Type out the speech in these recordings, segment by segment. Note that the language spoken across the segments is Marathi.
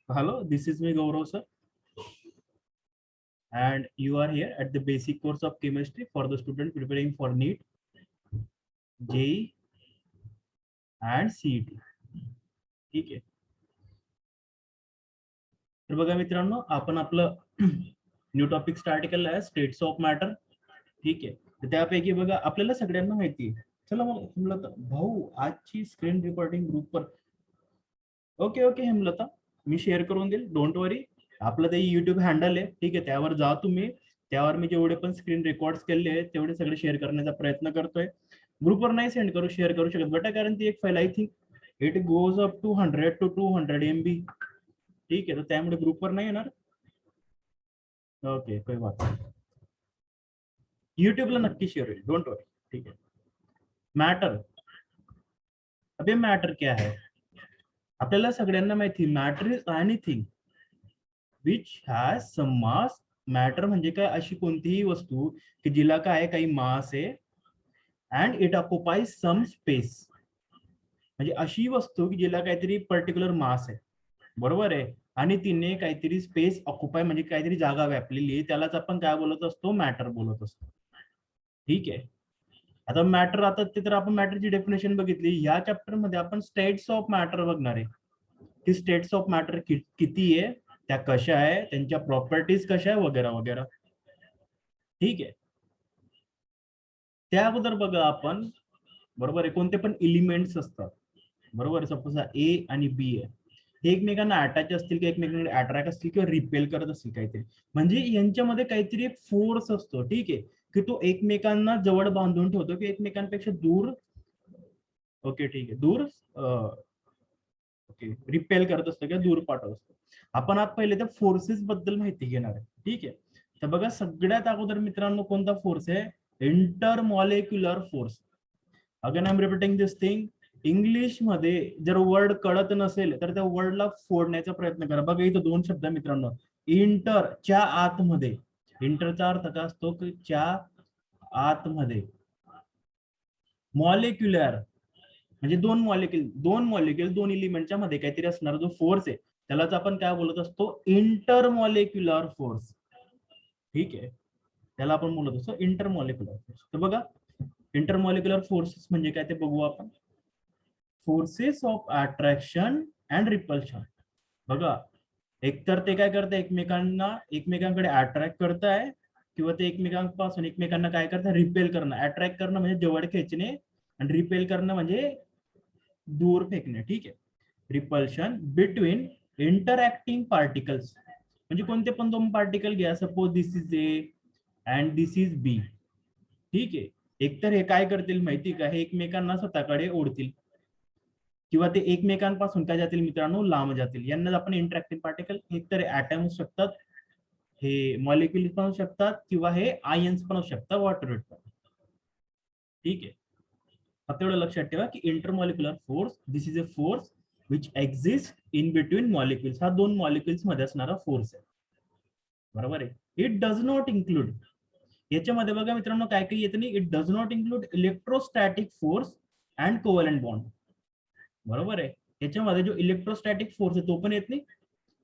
Hello, this is me Gaurav sir, and you are here at the basic course of chemistry for the student preparing for NEET, JEE and CET. ठीक आहे. तर बघा मित्रांनो, आपण आपलं न्यू टॉपिक स्टार्ट केलं आहे, स्टेट्स ऑफ मॅटर. ठीक आहे. तर त्यापैकी बघा आपल्याला सगळ्यांना माहिती आहे. चला मला हेमलता भाऊ आजची स्क्रीन रेकॉर्डिंग ग्रुप पर ओके ओके हेमलता मी शेअर करून देईल, डोंट वरी. आपलं ते युट्यूब हँडल आहे, ठीक आहे, त्यावर जा तुम्ही. त्यावर मी जेवढे पण स्क्रीन रेकॉर्ड्स केले आहेत तेवढे सगळे शेअर करण्याचा प्रयत्न करतोय. ग्रुपवर नाही सेंड करू शेअर करू शकत बेटा, कारण ती एक file I think it goes up to 100 to 200 MB. ठीक आहे, तर त्यामुळे ग्रुपवर नाही येणार. ओके काही बात नाही, युट्यूबला नक्की शेअर होईल, डोंट वरी. ठीक आहे. मॅटर, अबे मॅटर क्या है? आपल्याला सगळ्यांना माहिती, matter is anything which has some mass. Matter म्हणजे काय, अशी कोणतीही वस्तू की जिला काय काही मास आहे, and it occupies some space. म्हणजे अशी वस्तू की जिला काहीतरी पर्टिक्युलर मास आहे, बरोबर आहे, आणि तिने काहीतरी स्पेस ऑक्युपाय म्हणजे काहीतरी जागा व्यापलेली आहे, त्यालाच आपण काय बोलत असतो, मॅटर बोलत असतो. ठीक आहे. आता मॅटर, आता ते तर आपण मॅटरची डेफिनेशन बघितली. या चॅप्टर मध्ये आपण स्टेट्स ऑफ मॅटर बघणार आहे, की स्टेट्स ऑफ मॅटर किती आहे, त्या कशा आहे, त्यांच्या प्रॉपर्टीज कशा आहे, वगैरे वगैरे. ठीक आहे. त्या अगोदर बघा आपण, बरोबर आहे, कोणते पण एलिमेंट्स असतात, बरोबर आहे, सपोज ए आणि बी आहे, हे एकमेकांना अटॅच असतील किंवा एकमेकांकडे अट्रॅक्ट असतील किंवा रिपेल करत असतील काहीतरी, म्हणजे यांच्यामध्ये काहीतरी एक फोर्स असतो. ठीक आहे, की तो एकमेकांना जवळ बांधून ठेवतो की एकमेकांपेक्षा दूर. ओके ठीक आहे, दूर ओके रिपेल करत असतो किंवा दूर पाठवत असतो. आपण आज पहिले त्या फोर्सेस बद्दल माहिती घेणार आहे. ठीक आहे. तर बघा सगळ्यात अगोदर मित्रांनो कोणता फोर्स आहे, intermolecular force. Again I am repeating this thing. English मध्ये जर वर्ड कळत नसेल तर त्या वर्डला फोडण्याचा प्रयत्न करा. बघा इथं दोन शब्द मित्रांनो, इंटर च्या आतमध्ये, इंटरचा अर्थ काय असतो की च्या आतमध्ये, मॉलिक्युलर म्हणजे दोन एलिमेंटच्या मध्ये काहीतरी असणारा जो फोर्स आहे त्यालाच आपण काय बोलत असतो, इंटरमॉलिक्युलर फोर्स. ठीक आहे, त्याला आपण बोलत असतो इंटरमॉलिक्युलर फोर्स. तर बघा इंटरमॉलिक्युलर फोर्सेस म्हणजे काय ते बघू आपण. Forces of attraction and repulsion. बघा एकतर ते काय करते, एकमेकांकडे अट्रॅक्ट करताय, किंवा ते एकमेकांना काय करतात, रिपेल करणं. अट्रॅक्ट करणं म्हणजे जवळ खेचणे, आणि रिपेल करणं म्हणजे दूर फेकणे. ठीक आहे. रिपल्शन बिटवीन इंटरॅक्टिंग पार्टिकल्स, म्हणजे कोणते पण दोन पार्टिकल घ्या, suppose this is A and this is B. ठीक आहे. एकतर हे काय करतील माहिती का, हे एकमेकांना स्वतःकडे ओढतील, किंवा ते एकमेकांपासून काय जातील मित्रांनो, लांब जातील. यांना आपण इंटरॅक्टिव्ह पार्टिकल, एकतर ऍटम असू शकतात, हे मॉलिक्युल पण असू शकतात, किंवा हे आयन्स पण असू शकतात, वॉटर वेट पण. ठीक आहे. फक्त एवढं लक्षात ठेवा की intermolecular force, this is a force which exist in between molecules. हा दोन मॉलिक्युल्स मध्ये असणारा फोर्स आहे, बरोबर आहे. इट डज नॉट इन्क्लूड, याच्यामध्ये बघा मित्रांनो काय काय येत नाही. It does not include electrostatic force and covalent bond, बरोबर आहे. याच्यामध्ये जो इलेक्ट्रोस्टॅटिक फोर्स आहे तो पण येत नाही,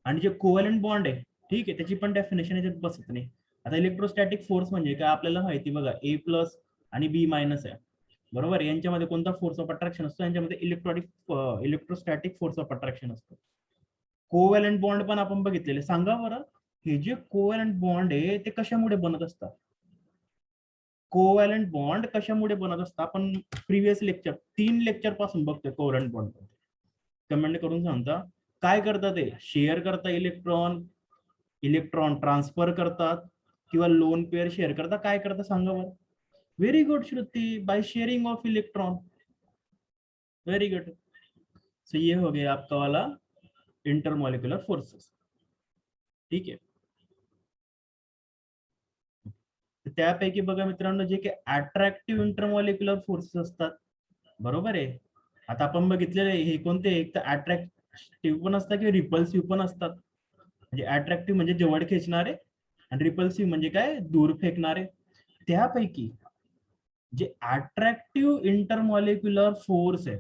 आणि जे कोव्हॅलंट बॉन्ड आहे, ठीक आहे, त्याची पण डेफिनेशन याच्यात बसत नाही. आता इलेक्ट्रोस्टॅटिक फोर्स म्हणजे काय आपल्याला माहिती, बघा ए प्लस आणि बी मायनस आहे, बरोबर. यांच्यामध्ये कोणता फोर्स ऑफ अट्रॅक्शन असतो, यांच्यामध्ये इलेक्ट्रोस्टॅटिक फोर्स ऑफ अट्रॅक्शन असतो. कोव्हॅलंट बॉन्ड पण आपण बघितलेले. सांगा बरं, हे जे कोव्हॅलंट बॉन्ड आहे ते कशामुळे बनत असतात, कोव्हॅलंट बॉन्ड कशामुळे बनत असतात, आपण प्रिव्हियस लेक्चर 3 लेक्चर पासून बघतोय कोव्हॅलंट बॉन्ड. कमेंट करून सांगता काय करतात, ते शेअर करता इलेक्ट्रॉन, इलेक्ट्रॉन ट्रान्सफर करतात, किंवा लोन पेअर शेअर करतात, काय करतात सांगा बरं. Very good Shruti, by sharing of electron. Very good. So ये हो गया आपका वाला इंटरमॉलिक्युलर फोर्सेस. ठीक आहे. त्यापैकी बघा मित्रांनो, जे काही अट्रॅक्टिव्ह इंटरमॉलिक्युलर फोर्सेस असतात, बरोबर आहे. आता आपण बघितलेले हे कोणते, एक तर अट्रॅक्टिव्ह पण असतात किंवा रिपल्सिव्ह पण असतात. म्हणजे अट्रॅक्टिव्ह म्हणजे जवळ खेचणारे, आणि रिपल्सिव्ह म्हणजे काय, दूर फेकणारे. त्यापैकी जे अट्रॅक्टिव्ह इंटरमॉलिक्युलर फोर्स आहे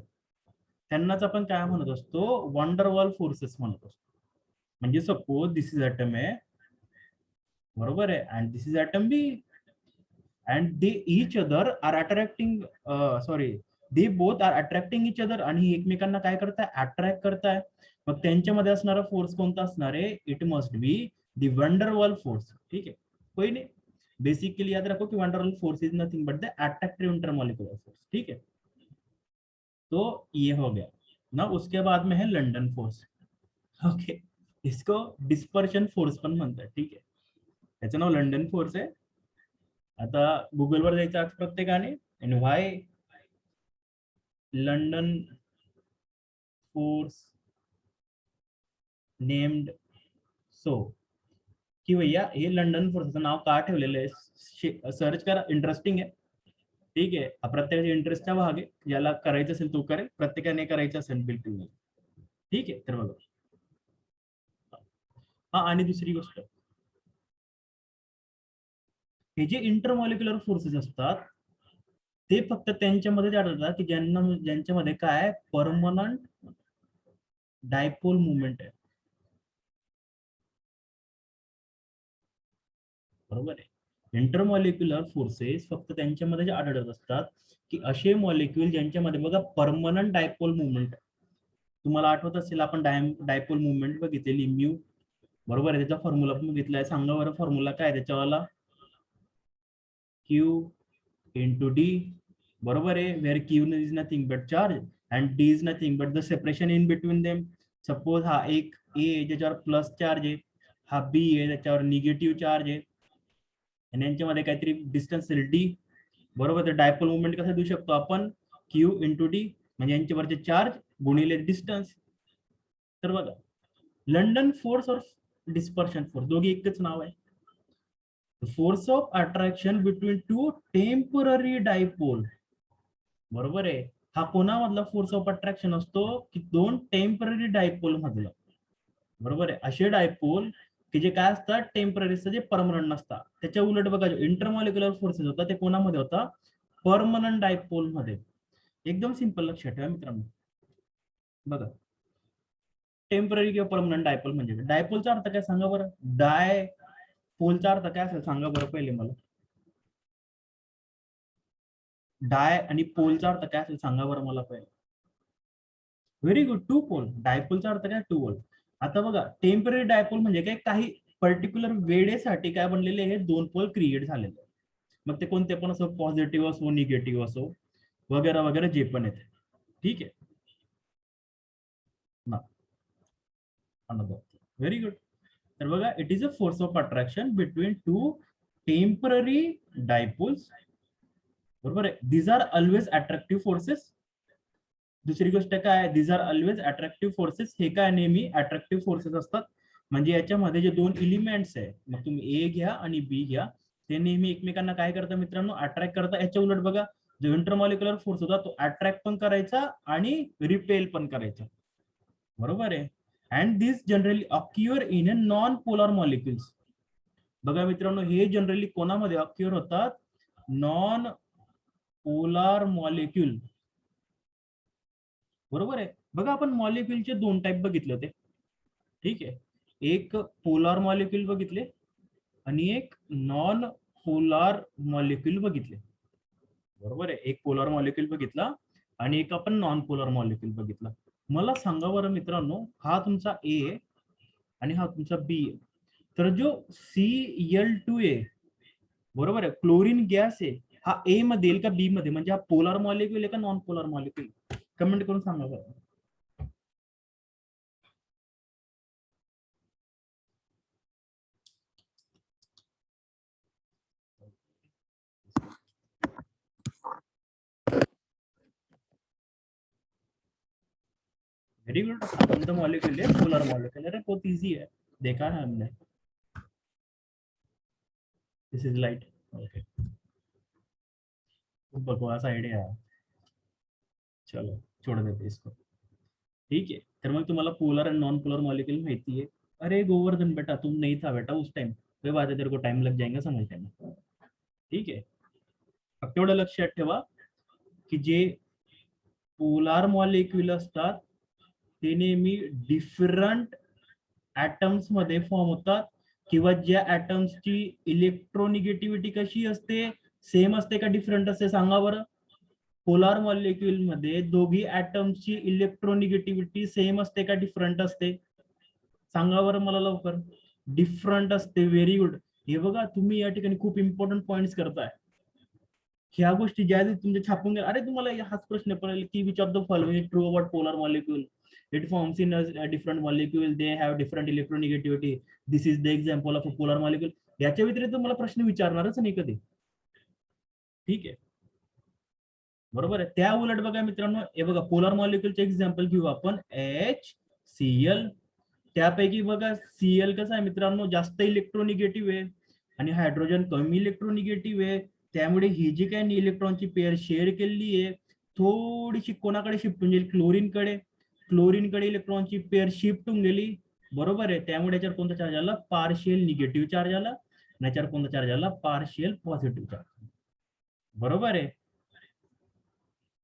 त्यांनाच आपण काय म्हणत असतो, वंडरवॉल फोर्सेस म्हणत असतो. म्हणजे सपोज दिस इज ॲटम आहे, बरोबर आहे, and this is atom B, and they each other are attracting, sorry, they both are attracting each other, आणि एकमेकांना काय करताय, अट्रॅक्ट करताय. मग त्यांच्यामध्ये असणारा फोर्स कोणता असणार आहे, it must be the van der Waals force. ठीक है, कोई नहीं, बेसिकली याद रखो कि van der Waals force is nothing but the attractive intermolecular force. ठीक है, तो ये हो गया ना. उसके बाद में है लंडन फोर्स. ओके, इसको डिस्पर्शन फोर्स पण म्हणतात. ठीक आहे, त्याचं नाव लंडन फोर्स आहे. आता गुगलवर जायचं प्रत्येकाने, आणि व्हाय लंडन फोर्स नेम्ड सो, की भैया हे लंडन फोर्सचं नाव का ठेवलेलं आहे, सर्च करा, इंटरेस्टिंग आहे. ठीक आहे, हा प्रत्येकाच्या इंटरेस्टचा भाग आहे, ज्याला करायचं असेल तो करेल, प्रत्येकाने करायचं असेल बिलकुल नाही. ठीक आहे, तर बघा, हा आणि दुसरी गोष्ट, हे जे इंटरमॉलिक्युलर फोर्सेस असतात ते फक्त त्यांच्यामध्ये आढळतात की ज्यांच्यामध्ये काय परमनंट डायपोल मुवमेंट आहे. बरोबर आहे, इंटरमॉलिक्युलर फोर्सेस फक्त त्यांच्यामध्ये जे आढळत असतात की असे मॉलिक्युल ज्यांच्यामध्ये बघा परमनंट डायपोल मुवमेंट. तुम्हाला आठवत असेल आपण डायपोल मुवमेंट बघितलेली म्यू, बरोबर आहे, त्याचा फॉर्म्युला पण बघितलाय. सांगा बरं फॉर्म्युला काय त्याच्यावाला, क्यू इंटू डी, बरोबर आहे, where Q is nothing but charge and D is nothing but the separation in between them. Suppose हा एक ए ज्याच्यावर प्लस चार्ज आहे, हा बी आहे त्याच्यावर निगेटिव्ह चार्ज आहे, आणि यांच्यामध्ये काहीतरी डिस्टन्स असेल डी, बरोबर. तर डायपोल मुवमेंट कसं देऊ शकतो आपण, क्यू इंटू डी, म्हणजे यांच्यावरचे चार्ज गुणिले डिस्टन्स. तर बघा, लंडन फोर्स और डिस्पर्शन फोर्स दोघी एकच नाव आहे. Force of attraction between two temporary dipole, बरोबर आहे, हा कोणामधला फोर्स ऑफ अट्रॅक्शन असतो की दोन टेम्पररी डायपोल मधला. बरोबर आहे, असे डायपोल की जे काय असतात टेम्पररी, जे परमनंट नसतात. त्याच्या उलट बघा, इंटरमॉलिक्युलर फोर्सेस होता ते कोणामध्ये होता, परमनंट डायपोल मध्ये. एकदम सिंपल लक्षात ठेवा मित्रांनो. बघा, टेम्पररी किंवा परमनंट डायपोल म्हणजे डायपोलचा अर्थ काय सांगा बरं, डाय पोलचा अर्थ काय असेल सांगा बरं पहिले मला, डाय आणि पोलचा अर्थ काय असेल सांगा बरं मला पहिले. Very good, two pole. डायपोलचा अर्थ काय, टू पोल. आता बघा, टेम्पररी डायपोल म्हणजे काय, काही पर्टिक्युलर वेळेसाठी काय बनलेले हे दोन पोल क्रिएट झालेले, मग ते कोणते पण असो, पॉझिटिव्ह असो निगेटिव्ह असो वगैरे वगैरे जे पण येते. ठीक आहे ना, व्हेरी गुड. तर बघा, it is a force of attraction between two temporary dipoles, बरोबर आहे. These are always attractive forces. दुसरी गोष्ट काय, these are always attractive forces, हे काय नेहमी अट्रॅक्टिव्ह फोर्सेस असतात. म्हणजे याच्यामध्ये जे दोन एलिमेंट्स आहे, मग तुम्ही ए घ्या आणि बी घ्या, ते नेहमी एकमेकांना काय करतात मित्रांनो, अट्रॅक्ट करतात. याच्या उलट बघा, जो इंटरमॉलिक्युलर फोर्स होता तो अट्रॅक्ट पण करायचा आणि रिपेल पण करायचा, बरोबर आहे. And this generally occur in a non polar molecules. बघा मित्रांनो, हे जनरली कोणामध्ये ऑक्युअर होतात, नॉन पोलार मॉलिक्युल, बरोबर आहे. बघा, आपण मॉलिक्युलचे दोन टाइप बघितले होते. ठीक आहे, एक पोलार मॉलिक्युल बघितले आणि एक नॉन पोलार मॉलिक्युल बघितले, बरोबर आहे. एक पोलार मॉलिक्युल बघितला आणि एक आपण नॉन पोलार मॉलिक्युल बघितला. मला सांगा बरं मित्रांनो, हा तुमचा ए आणि हा तुमचा बी आहे, तर जो Cl2a, बरोबर आहे, क्लोरीन गॅस आहे, हा ए मध्ये येईल का बी मध्ये, म्हणजे हा पोलार मॉलिक्युल आहे का नॉन पोलार मॉलिक्युल, कमेंट करून सांगा बरं. वेरी गुड, कौन सा मॉलिक्यूल है, पोलर मॉलिक्यूल. अरे बहुत इजी है, देखा है हमने. दिस इज लाइट. ओके, बकवास आइडिया है, चलो छोड़ देते इसको. ठीक है, तर मग तुम्हाला पोलर आणि नॉन पोलर मॉलिक्यूल माहिती है. अरे गोवर्धन बेटा, तुम नहीं था बेटा उस टाइम, कोई बात है, तेरे को टाइम लग जाएगा समझने में. ठीक है, फक्त एवढं लक्षात ठेवा की जे पोलार मॉलिक्यूल असतात ते नेहमी डिफरंट ऍटम्स मध्ये फॉर्म होतात, किंवा ज्या ऍटम्सची इलेक्ट्रोनिगेटिव्हिटी कशी असते, सेम असते का डिफरंट असते, सांगा बरं. पोलार मॉलिक्युल मध्ये दोघी ऍटम्सची इलेक्ट्रोनिगेटिव्हिटी सेम असते का डिफरंट असते, सांगा बरं मला लवकर. डिफरंट असते. Very good. हे बघा, तुम्ही या ठिकाणी खूप इम्पॉर्टंट पॉइंट्स करताय. ह्या गोष्टी ज्या तुमच्या छापून गेल्या, अरे तुम्हाला हाच प्रश्न पडेल की which of the following true about polar molecule, it forms in different molecule, they have different electronegativity, this is the example of a polar molecule. याच्या व्यतिरिक्त मला प्रश्न विचारणारच नाही कधी. ठीक आहे, बरोबर आहे. त्या उलट बघा मित्रांनो, हे बघा पोलर मॉलिक्यूलचे एक्झाम्पल घेऊ आपण. HCl, त्यापैकी बघा Cl कसं आहे मित्रांनो, जास्त इलेक्ट्रोनिगेटिव्ह आहे आणि हायड्रोजन कमी इलेक्ट्रोनिगेटिव्ह आहे. त्यामुळे ही जी काही इलेक्ट्रॉनची पेअर शेअर केलेली आहे थोडीशी कोणाकडे शिफ्ट होऊन गेली, क्लोरीनकडे. क्लोरीनकडे इलेक्ट्रॉनची पेअर शिफ्ट होऊन गेली, बरोबर आहे. त्यामुळे याच्यावर कोणता चार्ज आला, पार्शियल निगेटिव्ह चार्ज आला. याच्यावर कोणता चार्ज आला, पार्शियल पॉझिटिव्ह चार्ज. बरोबर आहे,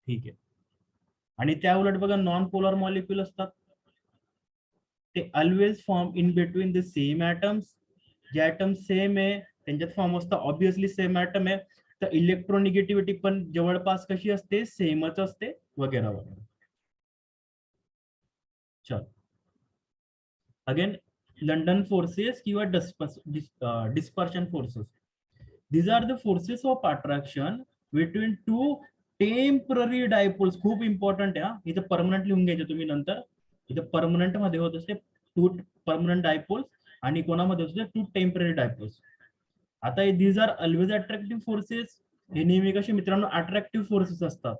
ठीक आहे. आणि त्या उलट बघा नॉन पोलर मॉलिक्यूल असतात, ते always form in between the same atoms. जे ऍटम सेम आहे त्यांच्यात फॉर्म असतं, ऑब्विसली सेम ऍटम आहे, तर इलेक्ट्रोनिगेटिव्हिटी पण जवळपास कशी असते, सेमच असते, वगैरे वगैरे. चल अगेन, लंडन फोर्सेस किंवा dispersion forces, these are the forces of attraction between two temporary dipoles. खूप इम्पॉर्टंट आहे हा, इथं परमनंट लिहून घ्यायचं तुम्ही नंतर. इथं परमनंट मध्ये होत असते टू परमनंट डायपोल्स आणि कोणामध्ये होत असते टू टेम्पररी डायपोल्स. आता these are always attractive forces, हे नेहमी कसे मित्रांनो अट्रॅक्टिव्ह फोर्सेस असतात.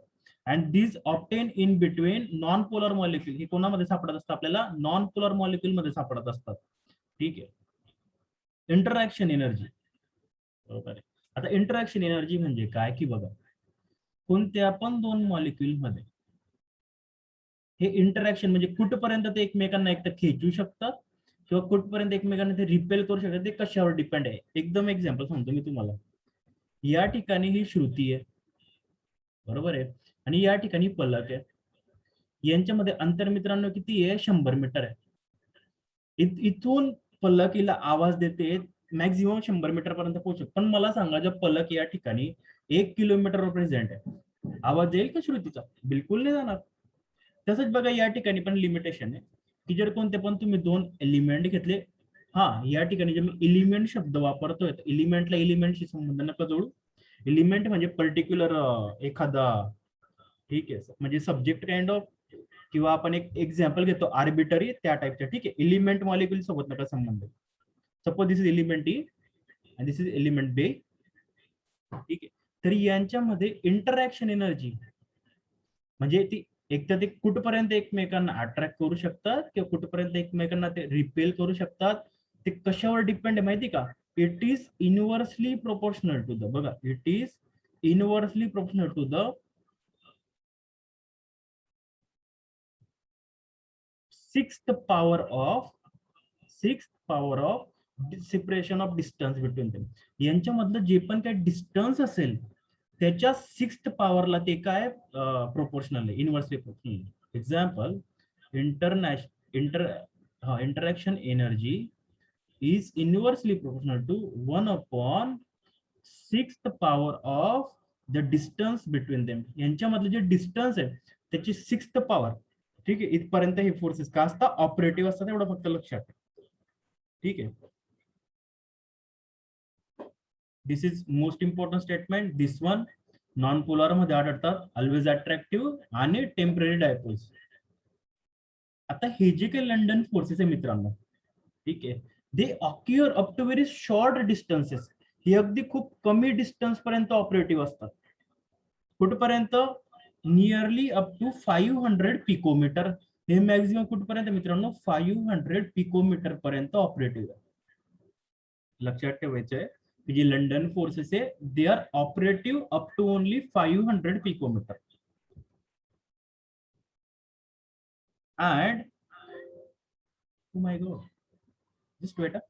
And these obtain in between non polar molecule, हे कोणामध्ये सापडत असतात आपल्याला, नॉन पोलर मॉलिक्यूल मध्ये सापडत असतात. ठीक आहे. इंटरॅक्शन एनर्जी, बरोबर आहे. आता इंटरॅक्शन एनर्जी म्हणजे काय, की बघा कोणत्या पण दोन मॉलिक्यूल मध्ये हे इंटरॅक्शन म्हणजे कुठपर्यंत ते एकमेकांना एक तर खेचू शकतात किंवा कुठपर्यंत एकमेकांना ते रिपेल करू शकतात, ते कशावर डिपेंड आहे. एकदम एक्झाम्पल सांगतो मी तुम्हाला. या ठिकाणी ही श्रुती आहे, बरोबर आहे, आणि या ठिकाणी पलक आहे. यांच्यामध्ये अंतर मित्रांनो किती आहे, 100 मीटर आहे. इथून पलक हिला आवाज देते, मॅक्झिमम 100 मीटर पर्यंत पोहोचत. पण मला सांगा, जर पलक या ठिकाणी 1 किलोमीटर प्रेझेंट आहे, आवाज येईल का श्रुतीचा, बिलकुल नाही जाणार. तसंच बघा या ठिकाणी पण लिमिटेशन आहे, की जर कोणते पण तुम्ही दोन एलिमेंट घेतले, हा या ठिकाणी जे मी एलिमेंट शब्द वापरतोय, एलिमेंटला एलिमेंटशी संबंध नका जोडू. एलिमेंट म्हणजे पर्टिक्युलर एखादा, ठीक आहे, म्हणजे सब्जेक्ट काइंड ऑफ, किंवा आपण एक एक्झाम्पल घेतो आर्बिटरी त्या टाइपच्या. ठीक आहे, एलिमेंट मॉलिक्यूल सोबत नका संबंध. Suppose this is element E आणि दिस इज एलिमेंट बी. ठीक आहे, तर यांच्यामध्ये इंटरॅक्शन एनर्जी म्हणजे ती एक तर ते कुठपर्यंत एकमेकांना अट्रॅक्ट करू शकतात किंवा कुठपर्यंत एकमेकांना ते रिपेल करू शकतात, ते कशावर डिपेंड आहे माहिती का. It is inversely proportional to the, बघा it is inversely proportional to the sixth power of separation of distance between them. यांच्यामधलं जे पण काही डिस्टन्स असेल त्याच्या 6th पॉवरला ते काय प्रोपोर्शनल आहे, inversely proportional. Example, interaction energy is inversely proportional to 1/6th power of the distance between them. यांच्यामधलं जे डिस्टन्स आहे त्याची 6th पॉवर. ठीक आहे, इथपर्यंत हे फोर्सेस का असतात, ऑपरेटिव्ह असतात, एवढं फक्त लक्षात. ठीक आहे, this is most important statement. This one non polar मध्ये आढळतात, ऑलवेज अट्रॅक्टिव्ह आणि टेम्पररी डायपोल्स. आता हे जे काही लंडन फोर्सेस आहे मित्रांनो, ठीक आहे, they occur up to very short distances. हे अगदी खूप कमी डिस्टन्स पर्यंत ऑपरेटिव्ह असतात. कुठपर्यंत, नियरली अप टू 500 पिकोमीटर. हे मॅक्झिमम कुठपर्यंत मित्रांनो, 500 पिकोमीटर पर्यंत ऑपरेटिव्ह आहे. लक्षात ठेवायचं आहे की जी लंडन फोर्सेस आहे, they are operative up to only 500 picometer. And oh my god, just wait up.